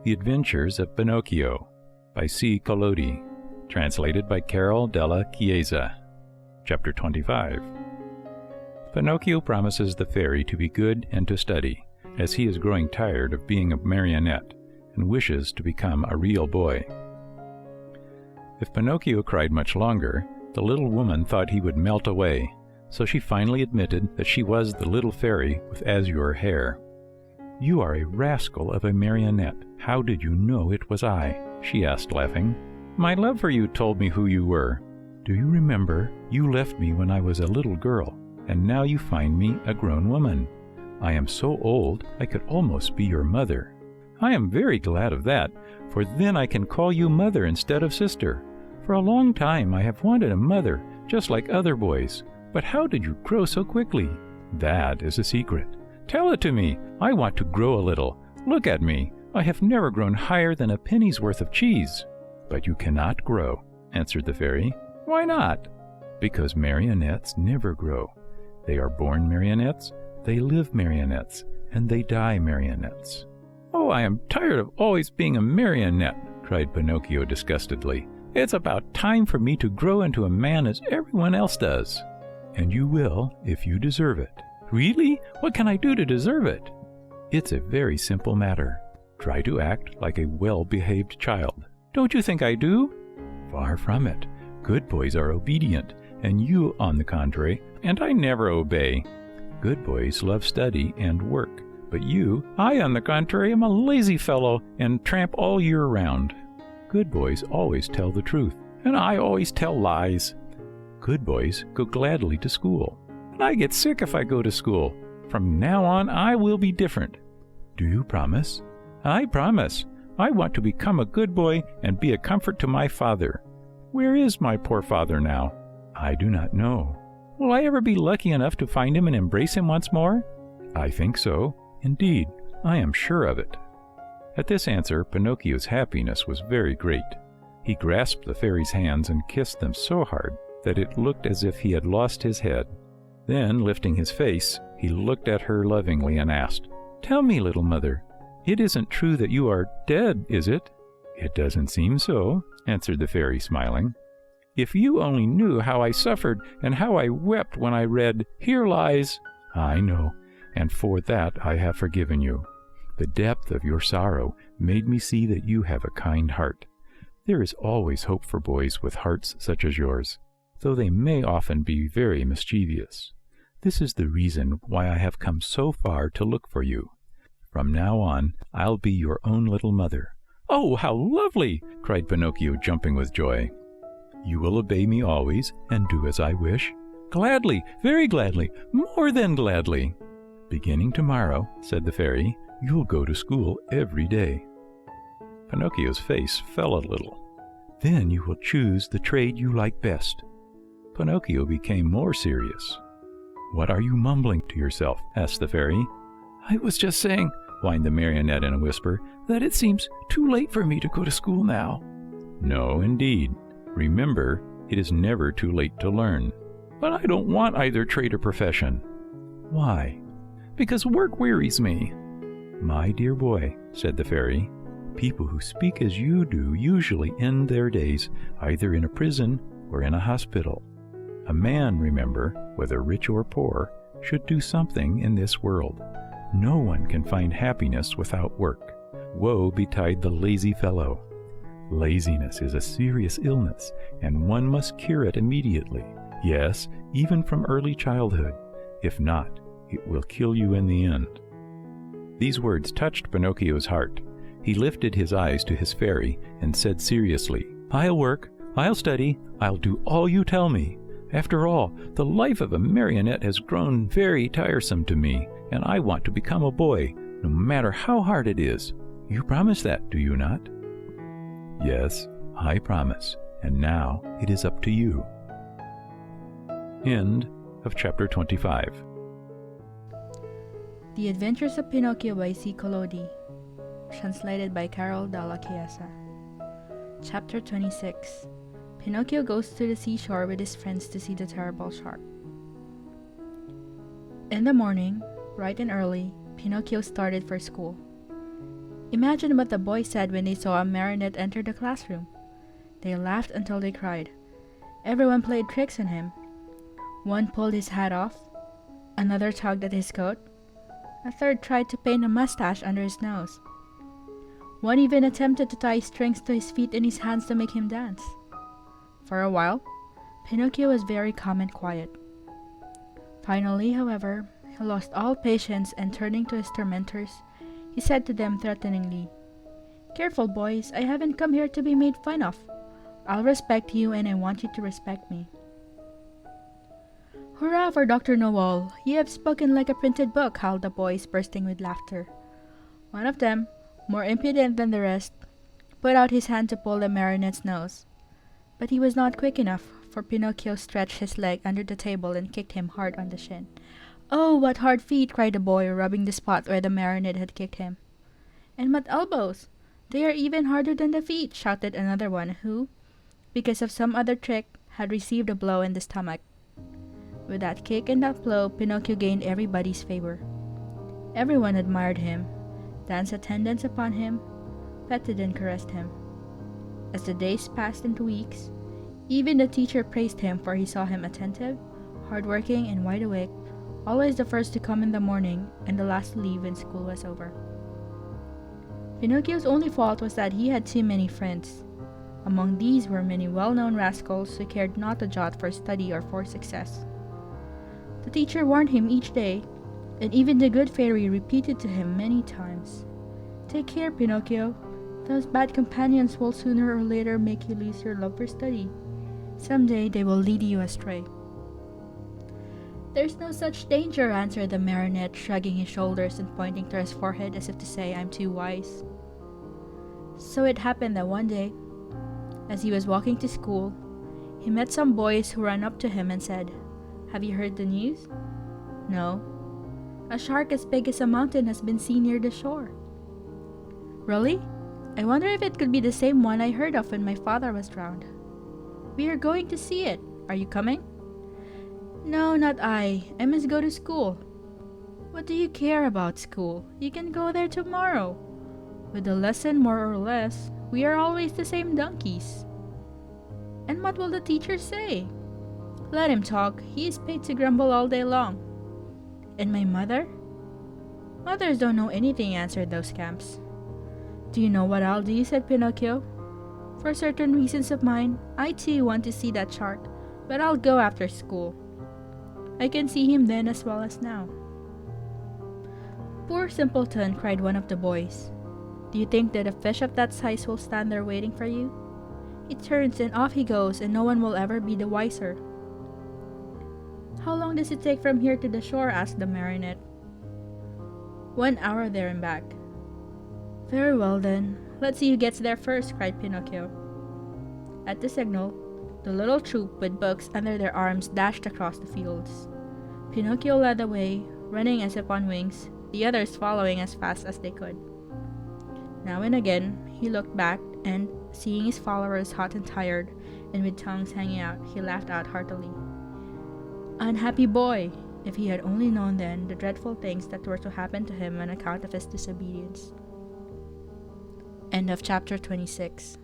The Adventures of Pinocchio by C. Collodi, translated by Carol della Chiesa. Chapter 25. Pinocchio promises the fairy to be good and to study, as he is growing tired of being a marionette and wishes to become a real boy. If Pinocchio cried much longer, the little woman thought he would melt away, so she finally admitted that she was the little fairy with azure hair. "You are a rascal of a marionette. How did you know it was I?" she asked, laughing. "My love for you told me who you were. Do you remember? You left me when I was a little girl, and now you find me a grown woman. I am so old I could almost be your mother. I am very glad of that, for then I can call you mother instead of sister. For a long time I have wanted a mother, just like other boys. But how did you grow so quickly?" "That is a secret." "Tell it to me. I want to grow a little. Look at me. I have never grown higher than a penny's worth of cheese." "But you cannot grow," answered the fairy. "Why not?" "Because marionettes never grow. They are born marionettes, they live marionettes, and they die marionettes." "Oh, I am tired of always being a marionette," cried Pinocchio disgustedly. "It's about time for me to grow into a man as everyone else does." "And you will, if you deserve it." "Really? What can I do to deserve it?" "It's a very simple matter. Try to act like a well-behaved child." "Don't you think I do?" "Far from it. Good boys are obedient, and you, on the contrary, and I never obey. Good boys love study and work, but you, I, on the contrary, am a lazy fellow and tramp all year round. Good boys always tell the truth, and I always tell lies. Good boys go gladly to school, and I get sick if I go to school. From now on, I will be different." "Do you promise?" "I promise. I want to become a good boy and be a comfort to my father. Where is my poor father now?" "I do not know." "Will I ever be lucky enough to find him and embrace him once more?" "I think so. Indeed, I am sure of it." At this answer, Pinocchio's happiness was very great. He grasped the fairy's hands and kissed them so hard that it looked as if he had lost his head. Then, lifting his face, he looked at her lovingly and asked, "Tell me, little mother, it isn't true that you are dead, is it?" "It doesn't seem so," answered the fairy, smiling. "If you only knew how I suffered and how I wept when I read, 'Here lies—'" "I know, and for that I have forgiven you. The depth of your sorrow made me see that you have a kind heart. There is always hope for boys with hearts such as yours, though they may often be very mischievous. This is the reason why I have come so far to look for you. From now on, I'll be your own little mother." "Oh, how lovely!" cried Pinocchio, jumping with joy. "You will obey me always and do as I wish?" "Gladly, very gladly, more than gladly." "Beginning tomorrow," said the fairy, "you'll go to school every day." Pinocchio's face fell a little. "Then you will choose the trade you like best." Pinocchio became more serious. "What are you mumbling to yourself?" asked the fairy. "I was just saying," whined the marionette in a whisper, "that it seems too late for me to go to school now." "No, indeed. Remember, it is never too late to learn." "But I don't want either trade or profession." "Why?" "Because work wearies me." "My dear boy," said the fairy, "people who speak as you do usually end their days either in a prison or in a hospital. A man, remember, whether rich or poor, should do something in this world. No one can find happiness without work. Woe betide the lazy fellow. Laziness is a serious illness, and one must cure it immediately. Yes, even from early childhood. If not, it will kill you in the end." These words touched Pinocchio's heart. He lifted his eyes to his fairy and said seriously, "I'll work, I'll study, I'll do all you tell me. After all, the life of a marionette has grown very tiresome to me, and I want to become a boy, no matter how hard it is. You promise that, do you not?" "Yes, I promise, and now it is up to you." End of chapter 25. The Adventures of Pinocchio by C. Collodi, translated by Carol della Chiesa. Chapter 26. Pinocchio goes to the seashore with his friends to see the terrible shark. In the morning, bright and early, Pinocchio started for school. Imagine what the boys said when they saw a marionette enter the classroom. They laughed until they cried. Everyone played tricks on him. One pulled his hat off, another tugged at his coat, a third tried to paint a mustache under his nose. One even attempted to tie strings to his feet and his hands to make him dance. For a while, Pinocchio was very calm and quiet. Finally, however, he lost all patience and turning to his tormentors, he said to them threateningly, "Careful, boys, I haven't come here to be made fun of. I'll respect you and I want you to respect me." "Hurrah for Dr. Noel! You have spoken like a printed book," howled the boys, bursting with laughter. One of them, more impudent than the rest, put out his hand to pull the marionette's nose. But he was not quick enough, for Pinocchio stretched his leg under the table and kicked him hard on the shin. "Oh, what hard feet!" cried the boy, rubbing the spot where the marionette had kicked him. "And what elbows! They are even harder than the feet!" shouted another one who, because of some other trick, had received a blow in the stomach. With that kick and that blow, Pinocchio gained everybody's favor. Everyone admired him, danced attendance upon him, petted and caressed him. As the days passed into weeks, even the teacher praised him, for he saw him attentive, hardworking, and wide awake, always the first to come in the morning and the last to leave when school was over. Pinocchio's only fault was that he had too many friends. Among these were many well-known rascals who cared not a jot for study or for success. The teacher warned him each day, and even the good fairy repeated to him many times, "Take care, Pinocchio. Those bad companions will sooner or later make you lose your love for study. Someday they will lead you astray." "There's no such danger," answered the marionette, shrugging his shoulders and pointing to his forehead as if to say, "I'm too wise." So it happened that one day, as he was walking to school, he met some boys who ran up to him and said, "Have you heard the news?" "No." "A shark as big as a mountain has been seen near the shore." "Really? I wonder if it could be the same one I heard of when my father was drowned." "We are going to see it. Are you coming?" "No, not I. I must go to school." "What do you care about school? You can go there tomorrow. With a lesson more or less, we are always the same donkeys." "And what will the teacher say?" "Let him talk. He is paid to grumble all day long." "And my mother?" "Mothers don't know anything," answered those scamps. "Do you know what I'll do?" said Pinocchio. "For certain reasons of mine, I too want to see that shark, but I'll go after school. I can see him then as well as now." "Poor simpleton," cried one of the boys. "Do you think that a fish of that size will stand there waiting for you? He turns and off he goes, and no one will ever be the wiser." "How long does it take from here to the shore?" asked the marionette. 1 hour there and back." "Very well then, let's see who gets there first," cried Pinocchio. At the signal, the little troop with books under their arms dashed across the fields. Pinocchio led the way, running as if on wings, the others following as fast as they could. Now and again, he looked back and, seeing his followers hot and tired, and with tongues hanging out, he laughed out heartily. Unhappy boy! If he had only known then the dreadful things that were to happen to him on account of his disobedience. End of chapter 26.